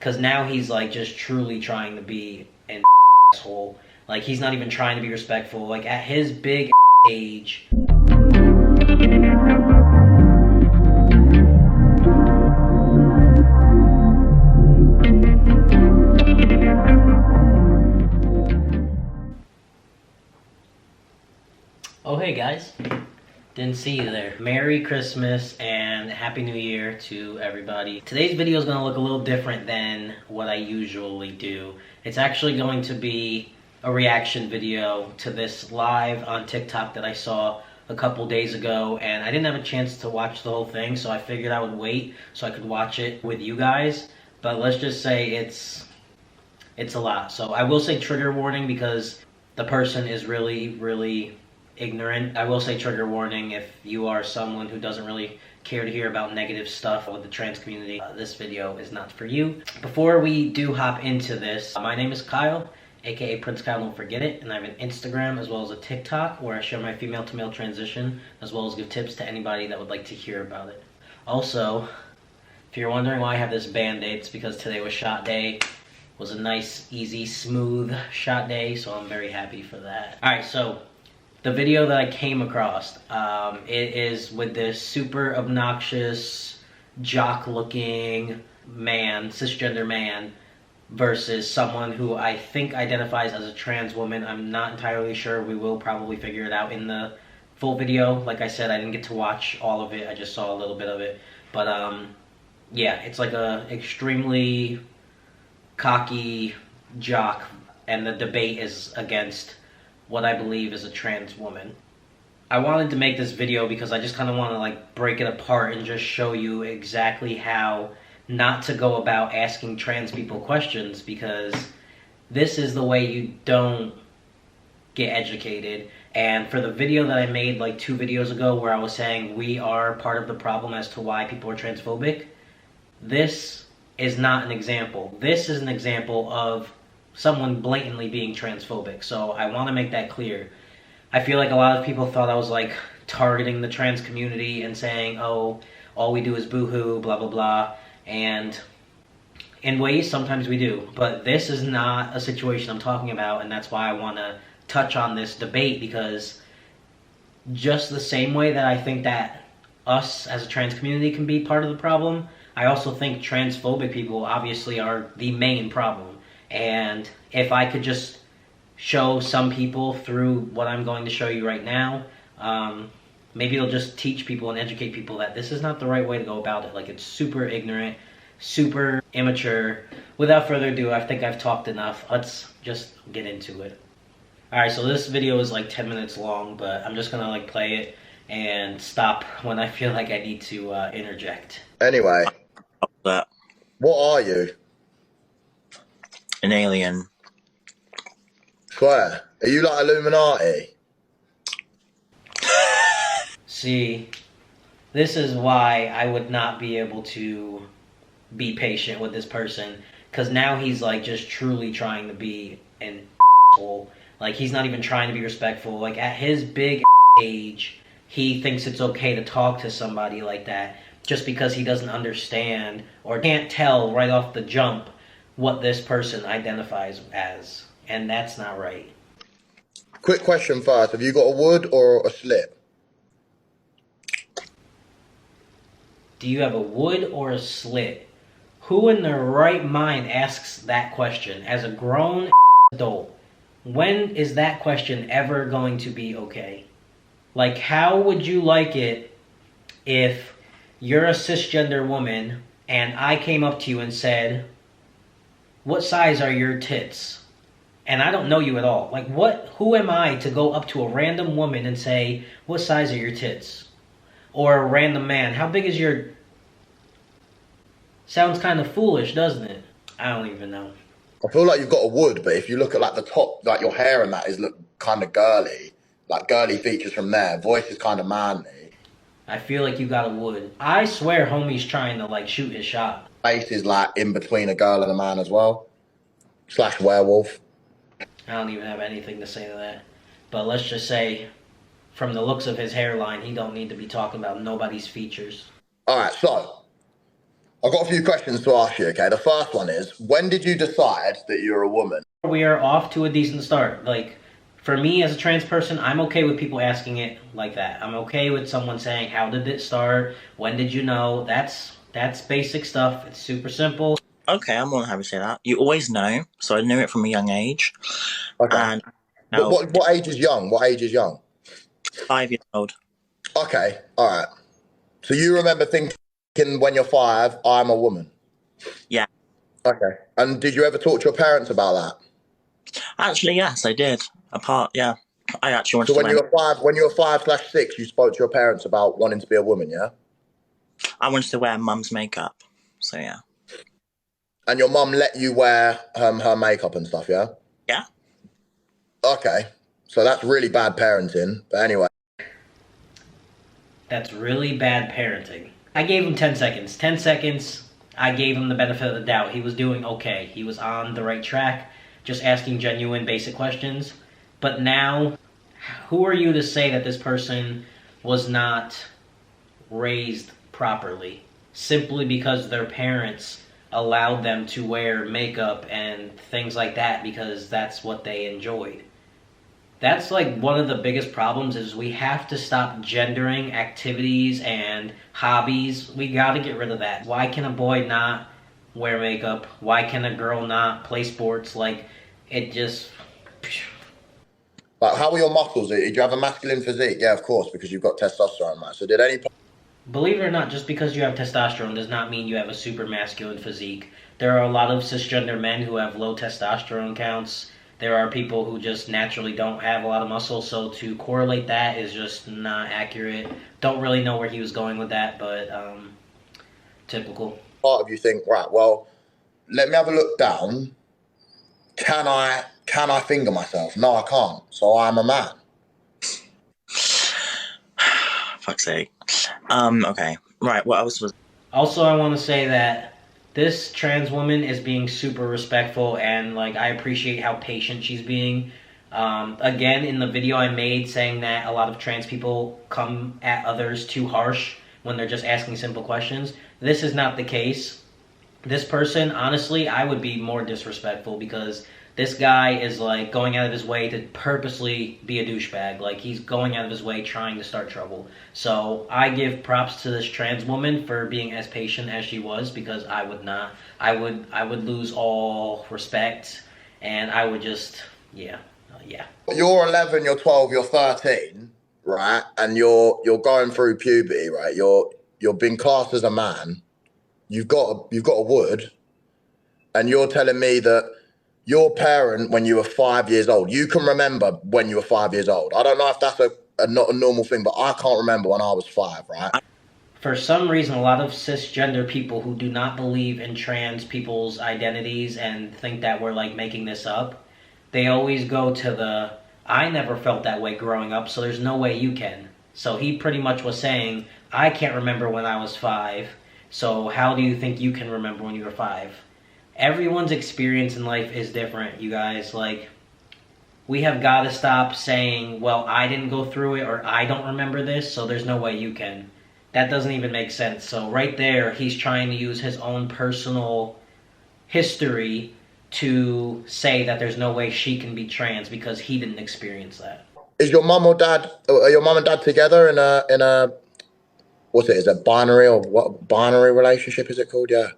Because now he's like just truly trying to be an asshole. Like he's not even trying to be respectful. Like at his big age. Oh hey guys, didn't see you there. Merry Christmas and Happy New Year to everybody. Today's video is going to look a little different than what I usually do. It's actually going to be a reaction video to this live on TikTok that I saw a couple days ago, and I didn't have a chance to watch the whole thing, so I figured I would wait so I could watch it with you guys. But let's just say it's a lot. So I will say trigger warning because the person is really ignorant. I will say trigger warning if you are someone who doesn't really care to hear about negative stuff with the trans community. This video is not for you. Before we do hop into this, my name is Kyle, aka Prince Kyle, don't forget it, and I have an Instagram as well as a TikTok where I share my female to male transition as well as give tips to anybody that would like to hear about it. Also, if you're wondering why I have this band-aid, it's because today was shot day. It was a nice, easy, smooth shot day, so I'm very happy for that. Alright, so the video that I came across, it is with this super obnoxious, jock-looking man, cisgender man, versus someone who I think identifies as a trans woman. I'm not entirely sure. We will probably figure it out in the full video. Like I said, I didn't get to watch all of it. I just saw a little bit of it. But yeah, it's like a extremely cocky jock, and the debate is against what I believe is a trans woman. I wanted to make this video because I just kind of want to like break it apart and just show you exactly how not to go about asking trans people questions, because this is the way you don't get educated. And for the video that I made like 2 videos ago where I was saying we are part of the problem as to why people are transphobic, this is not an example. This is an example of someone blatantly being transphobic. So I want to make that clear. I feel like a lot of people thought I was like targeting the trans community and saying, oh, all we do is boo-hoo, blah blah blah. And in ways sometimes we do, but this is not a situation I'm talking about, and that's why I want to touch on this debate, because just the same way that I think that us as a trans community can be part of the problem, I also think transphobic people obviously are the main problem. And if I could just show some people through what I'm going to show you right now, maybe it'll just teach people and educate people that this is not the right way to go about it. Like, it's super ignorant, super immature. Without further ado, I think I've talked enough. Let's just get into it. Alright, so this video is like 10 minutes long, but I'm just gonna like play it and stop when I feel like I need to interject. Anyway, That what are you? an alien. Swear. Are you like Illuminati? See, this is why I would not be able to be patient with this person, because now he's like just truly trying to be an asshole. Like he's not even trying to be respectful. Like at his big age, he thinks it's okay to talk to somebody like that just because he doesn't understand or can't tell right off the jump what this person identifies as, and that's not right. Quick question first. Have you got a wood or a slit? Do you have a wood or a slit? Who in their right mind asks that question as a grown adult? When is that question ever going to be okay? Like, how would you like it if you're a cisgender woman and I came up to you and said, what size are your tits? And I don't know you at all. Like, who am I to go up to a random woman and say, what size are your tits? Or a random man, how big is your... Sounds kind of foolish, doesn't it? I don't even know. I feel like you've got a wood, but if you look at like the top, like your hair and that is look kind of girly. Like girly features from there. Voice is kind of manly. I feel like you got a wood. I swear homie's trying to like shoot his shot. Face is like in between a girl and a man as well. / werewolf. I don't even have anything to say to that. But let's just say, from the looks of his hairline, he don't need to be talking about nobody's features. Alright, so I've got a few questions to ask you, okay? The first one is, when did you decide that you're a woman? We are off to a decent start. Like, for me as a trans person, I'm okay with people asking it like that. I'm okay with someone saying, how did it start? When did you know? That's basic stuff. It's super simple. Okay, I'm more than happy to say that. You always know, so I knew it from a young age. Okay. And now, What age is young? What age is young? 5 years old. Okay, all right. So you remember thinking when you're 5, I'm a woman? Yeah. Okay. And did you ever talk to your parents about that? Actually, yes, I did. Yeah. I actually wanted So to when wear. you were 5, when you were 5/6, you spoke to your parents about wanting to be a woman, yeah? I wanted to wear mum's makeup. So yeah. And your mum let you wear her makeup and stuff, yeah? Yeah. Okay. So that's really bad parenting. But anyway. That's really bad parenting. I gave him 10 seconds. 10 seconds, I gave him the benefit of the doubt. He was doing okay. He was on the right track, just asking genuine, basic questions. But now, who are you to say that this person was not raised properly simply because their parents allowed them to wear makeup and things like that because that's what they enjoyed? That's like one of the biggest problems is we have to stop gendering activities and hobbies. We got to get rid of that. Why can a boy not wear makeup? Why can a girl not play sports? Like, it just... Like, how were your muscles? Did you have a masculine physique? Yeah, of course, because you've got testosterone, right? So did any... Believe it or not, just because you have testosterone does not mean you have a super masculine physique. There are a lot of cisgender men who have low testosterone counts. There are people who just naturally don't have a lot of muscle, so to correlate that is just not accurate. Don't really know where he was going with that, but typical. part of you think, right, well, let me have a look down. Can I finger myself? No, I can't. So I'm a man. Fuck's sake. Okay. Right, what else was... Also, I want to say that this trans woman is being super respectful, and like I appreciate how patient she's being. Again, in the video I made saying that a lot of trans people come at others too harsh when they're just asking simple questions. This is not the case. This person, honestly, I would be more disrespectful because this guy is like going out of his way to purposely be a douchebag. Like he's going out of his way trying to start trouble. So I give props to this trans woman for being as patient as she was because I would not. I would lose all respect and I would just yeah. You're 11, you're 12, you're 13, right? And you're going through puberty, right? You're being classed as a man. You've got a wood, and you're telling me that your parent, when you were 5 years old, you can remember when you were 5 years old. I don't know if that's not a normal thing, but I can't remember when I was 5, right? For some reason, a lot of cisgender people who do not believe in trans people's identities and think that we're like making this up, they always go to the, I never felt that way growing up, so there's no way you can. So he pretty much was saying, I can't remember when I was 5, so how do you think you can remember when you were 5? Everyone's experience in life is different, you guys. Like, we have got to stop saying, well, I didn't go through it or I don't remember this, so there's no way you can. That doesn't even make sense. So right there, he's trying to use his own personal history to say that there's no way she can be trans because he didn't experience that. Is your mum or dad, are your mum and dad together in a what's it? Is it binary or what binary relationship is it called? Yeah.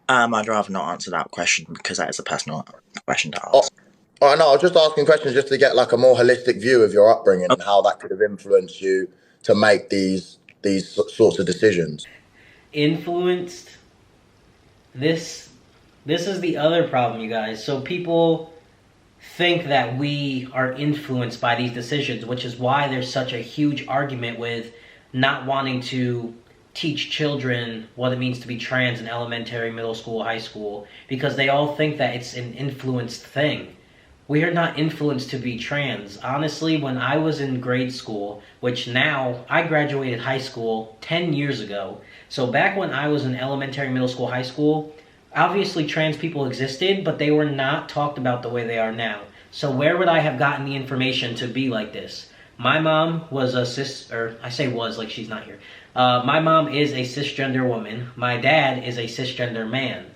I'd rather not answer that question because that is a personal question to ask. Oh, no, I was just asking questions just to get like a more holistic view of your upbringing and how that could have influenced you to make these sorts of decisions. Influenced? This is the other problem, you guys. So people think that we are influenced by these decisions, which is why there's such a huge argument with not wanting to teach children what it means to be trans in elementary, middle school, high school, because they all think that it's an influenced thing. We are not influenced to be trans. Honestly, when I was in grade school, which now I graduated high school 10 years ago. So back when I was in elementary, middle school, high school, obviously trans people existed, but they were not talked about the way they are now. So where would I have gotten the information to be like this? My mom was a I say was, like she's not here. My mom is a cisgender woman. My dad is a cisgender man.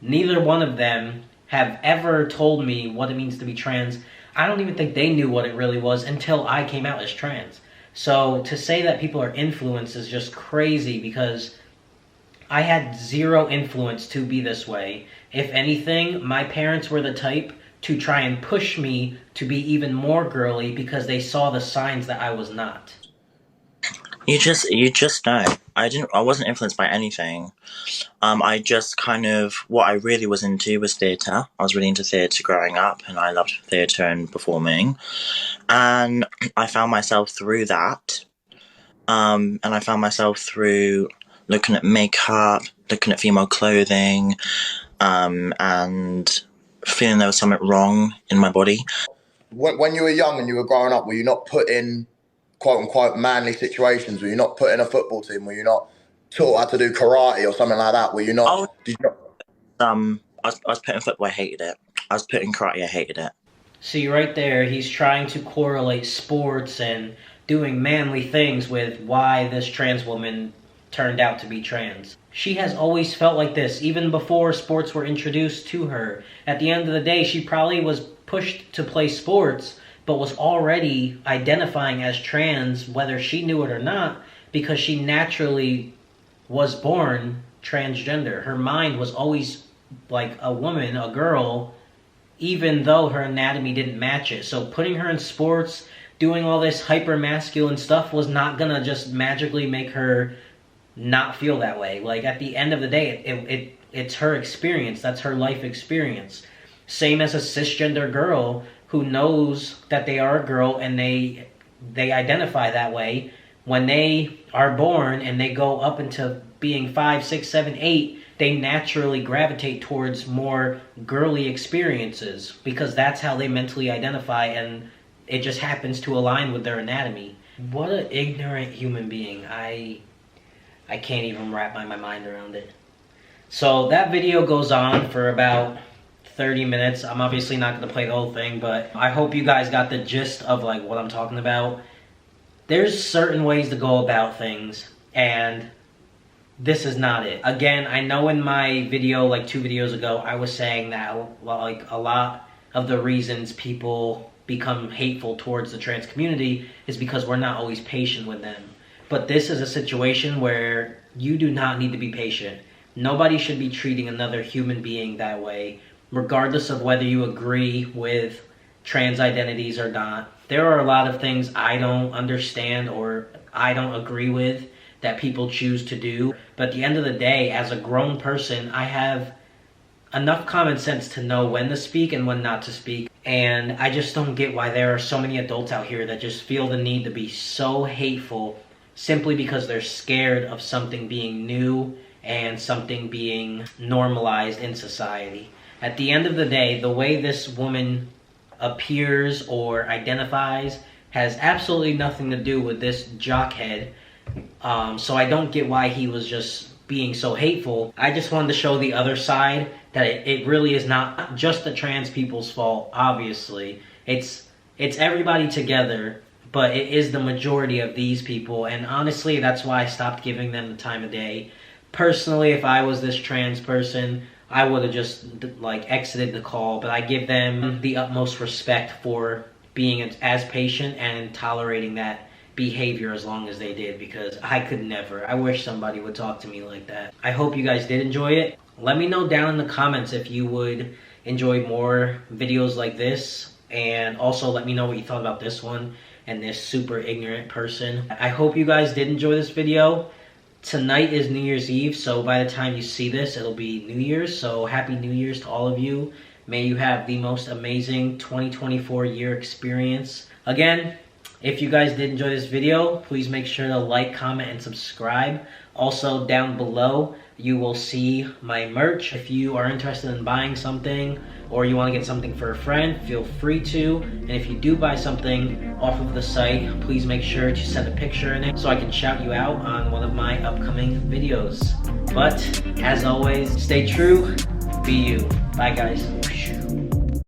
Neither one of them have ever told me what it means to be trans. I don't even think they knew what it really was until I came out as trans. So to say that people are influenced is just crazy, because I had zero influence to be this way. If anything, my parents were the type to try and push me to be even more girly because they saw the signs that I was not. You just know. I wasn't influenced by anything. I just kind of, what I really was into was theatre. I was really into theatre growing up, and I loved theatre and performing. And I found myself through that. And I found myself through looking at makeup, looking at female clothing, and feeling there was something wrong in my body. When you were young and you were growing up, were you not put in quote-unquote manly situations? Were you not put in a football team? Were you not taught how to do karate or something like that? Were you not? Oh, did you not? I was put in football, I hated it. I was put in karate, I hated it. See, right there, he's trying to correlate sports and doing manly things with why this trans woman turned out to be trans. She has always felt like this, even before sports were introduced to her. At the end of the day, she probably was pushed to play sports, but was already identifying as trans, whether she knew it or not, because she naturally was born transgender. Her mind was always like a woman, a girl, even though her anatomy didn't match it. So putting her in sports, doing all this hyper masculine stuff was not gonna just magically make her not feel that way. Like, at the end of the day, it's her experience. That's her life experience. Same as a cisgender girl who knows that they are a girl and they identify that way. When they are born and they go up into being 5, 6, 7, 8, they naturally gravitate towards more girly experiences because that's how they mentally identify, and it just happens to align with their anatomy. What an ignorant human being. I can't even wrap my mind around it. So that video goes on for about 30 minutes. I'm obviously not going to play the whole thing, but I hope you guys got the gist of like what I'm talking about. There's certain ways to go about things, and this is not it. Again, I know in my video, like 2 videos ago, I was saying that like a lot of the reasons people become hateful towards the trans community is because we're not always patient with them. But this is a situation where you do not need to be patient. Nobody should be treating another human being that way, regardless of whether you agree with trans identities or not. There are a lot of things I don't understand or I don't agree with that people choose to do. But at the end of the day, as a grown person, I have enough common sense to know when to speak and when not to speak. And I just don't get why there are so many adults out here that just feel the need to be so hateful simply because they're scared of something being new and something being normalized in society. At the end of the day, the way this woman appears or identifies has absolutely nothing to do with this jockhead. So I don't get why he was just being so hateful. I just wanted to show the other side, that it really is not just the trans people's fault, obviously. It's everybody together, but it is the majority of these people, and honestly, that's why I stopped giving them the time of day. Personally, if I was this trans person, I would have just like exited the call, but I give them the utmost respect for being as patient and tolerating that behavior as long as they did, because I could never. I wish somebody would talk to me like that. I hope you guys did enjoy it. Let me know down in the comments if you would enjoy more videos like this, and also let me know what you thought about this one and this super ignorant person. I hope you guys did enjoy this video. Tonight is New Year's Eve, so by the time you see this, it'll be New Year's. So happy New Year's to all of you. May you have the most amazing 2024 year experience. Again, if you guys did enjoy this video, please make sure to like, comment, and subscribe. Also, down below, you will see my merch. If you are interested in buying something or you want to get something for a friend, feel free to. And if you do buy something off of the site, please make sure to send a picture in it so I can shout you out on one of my upcoming videos. But as always, stay true, be you. Bye guys.